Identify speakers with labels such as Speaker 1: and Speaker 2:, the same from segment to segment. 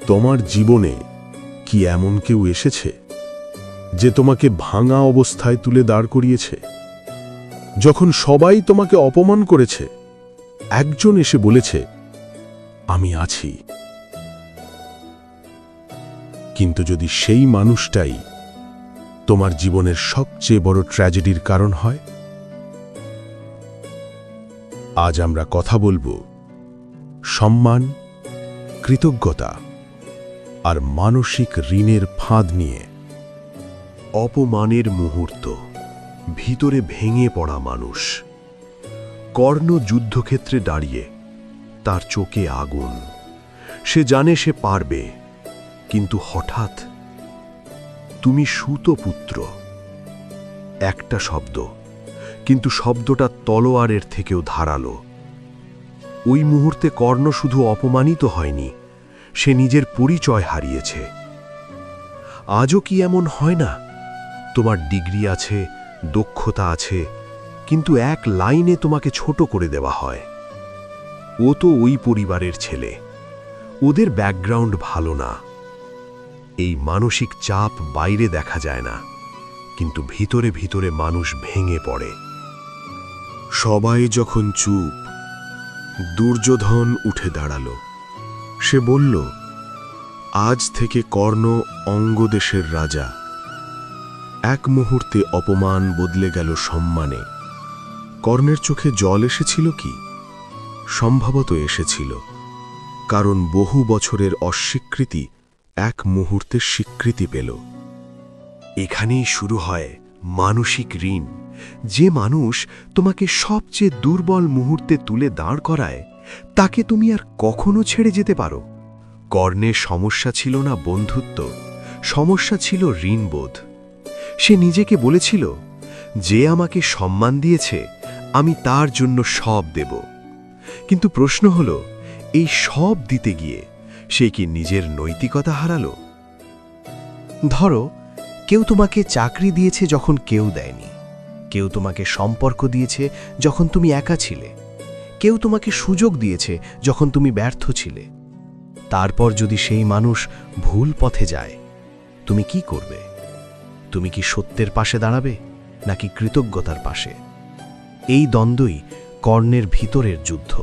Speaker 1: তোমার জীবনে কি এমন কেউ এসেছে যে তোমাকে ভাঙা অবস্থায় তুলে দাঁড় করিয়েছে? যখন সবাই তোমাকে অপমান করেছে, একজন এসে বলেছে, আমি আছি। কিন্তু যদি সেই মানুষটাই তোমার জীবনের সবচেয়ে বড় ট্র্যাজেডির কারণ হয়? আজ আমরা কথা বলবো সম্মান, কৃতজ্ঞতা আর মানসিক ঋণের ফাঁদ নিয়ে।
Speaker 2: অপমানের মুহূর্ত, ভিতরে ভেঙে পড়া মানুষ। কর্ণ যুদ্ধক্ষেত্রে দাঁড়িয়ে, তার চোখে আগুন। সে জানে সে পারবে, কিন্তু হঠাৎ তুমি সুতপুত্র। একটা শব্দ, কিন্তু শব্দটা তলোয়ারের থেকেও ধারালো। ওই মুহূর্তে কর্ণ শুধু অপমানিত হয়নি, সে নিজের পরিচয় হারিয়েছে। আজও কি এমন হয় না? তোমার ডিগ্রি আছে, দক্ষতা আছে, কিন্তু এক লাইনে তোমাকে ছোট করে দেওয়া হয়। ও তো ওই পরিবারের ছেলে, ওদের ব্যাকগ্রাউন্ড ভালো না। এই মানসিক চাপ বাইরে দেখা যায় না, কিন্তু ভিতরে ভিতরে মানুষ ভেঙে পড়ে।
Speaker 1: সবাই যখন চুপ, দুর্যোধন উঠে দাঁড়াল। সে বলল, আজ থেকে কর্ণ অঙ্গদেশের রাজা। এক মুহূর্তে অপমান বদলে গেল সম্মানে। কর্ণের চোখে জল এসেছিল কি? সম্ভবত এসেছিল, কারণ বহু বছরের অস্বীকৃতি এক মুহূর্তে স্বীকৃতি পেল।
Speaker 2: এখানেই শুরু হয় মানসিক ঋণ। যে মানুষ তোমাকে সবচেয়ে দুর্বল মুহূর্তে তুলে দাঁড় করায়, তাকে তুমি আর কখনো ছেড়ে যেতে পারো? কর্ণের সমস্যা ছিল না বন্ধুত্ব, সমস্যা ছিল ঋণবোধ। সে নিজেকে বলেছিল, যে আমাকে সম্মান দিয়েছে, আমি তার জন্য সব দেব। কিন্তু প্রশ্ন হল, এই সব দিতে গিয়ে সে কি নিজের নৈতিকতা হারালো?
Speaker 3: ধরো, কেউ তোমাকে চাকরি দিয়েছে যখন কেউ দেয়নি, কেউ তোমাকে সম্পর্ক দিয়েছে যখন তুমি একা ছিলে, কেউ তোমাকে সুযোগ দিয়েছে যখন তুমি ব্যর্থ ছিলে। তারপর যদি সেই মানুষ ভুল পথে যায়, তুমি কি করবে? তুমি কি সত্যের পাশে দাঁড়াবে নাকি কৃতজ্ঞতার পাশে? এই দ্বন্দ্বই কর্ণের ভিতরের যুদ্ধ।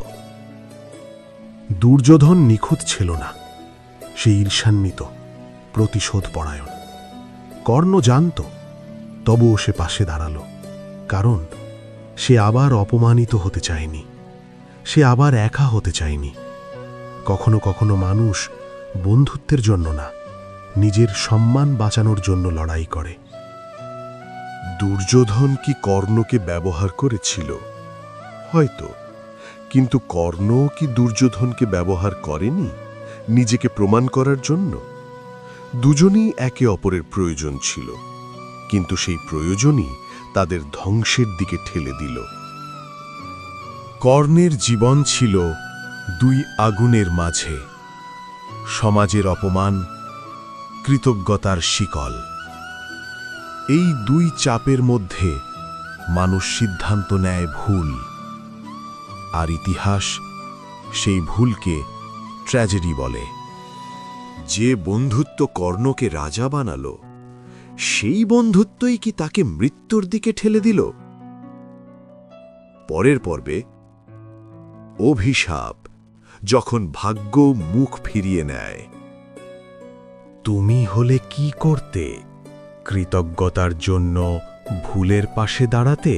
Speaker 1: দুর্যোধন নিখুঁত ছিল না, সে ঈর্ষান্বিত, প্রতিশোধ পরায়ণ। কর্ণ জানত, তবুও সে পাশে দাঁড়াল, কারণ সে আবার অপমানিত হতে চায়নি, সে আবার একা হতে চায়নি। কখনো কখনো মানুষ বন্ধুত্বের জন্য না, নিজের সম্মান বাঁচানোর জন্য লড়াই করে। দুর্যোধন কি কর্ণকে ব্যবহার করেছিল? হয়তো, কিন্তু কর্ণ কি দুর্যোধনকে ব্যবহার করেনি নিজেকে প্রমাণ করার জন্য? দুজনেই একে অপরের প্রয়োজন ছিল, কিন্তু সেই প্রয়োজনই তাদের ধ্বংসের দিকে ঠেলে দিল। কর্ণের জীবন ছিল দুই আগুনের মাঝে, সমাজের অপমান, কৃতজ্ঞতার শিকল। এই দুই চাপের মধ্যে মানুষ সিদ্ধান্ত নেয় ভুল, আর ইতিহাস সেই ভুলকে ট্র্যাজেডি বলে।
Speaker 2: যে বন্ধুত্ব কর্ণকে রাজা বানালো, সেই বন্ধুত্বই কি তাকে মৃত্যুর দিকে ঠেলে দিল? পরের পর্বে অভিশাপ, যখন ভাগ্য মুখ ফিরিয়ে নেয়।
Speaker 1: তুমি হলে কি করতে? কৃতজ্ঞতার জন্য ভুলের পাশে দাঁড়াতে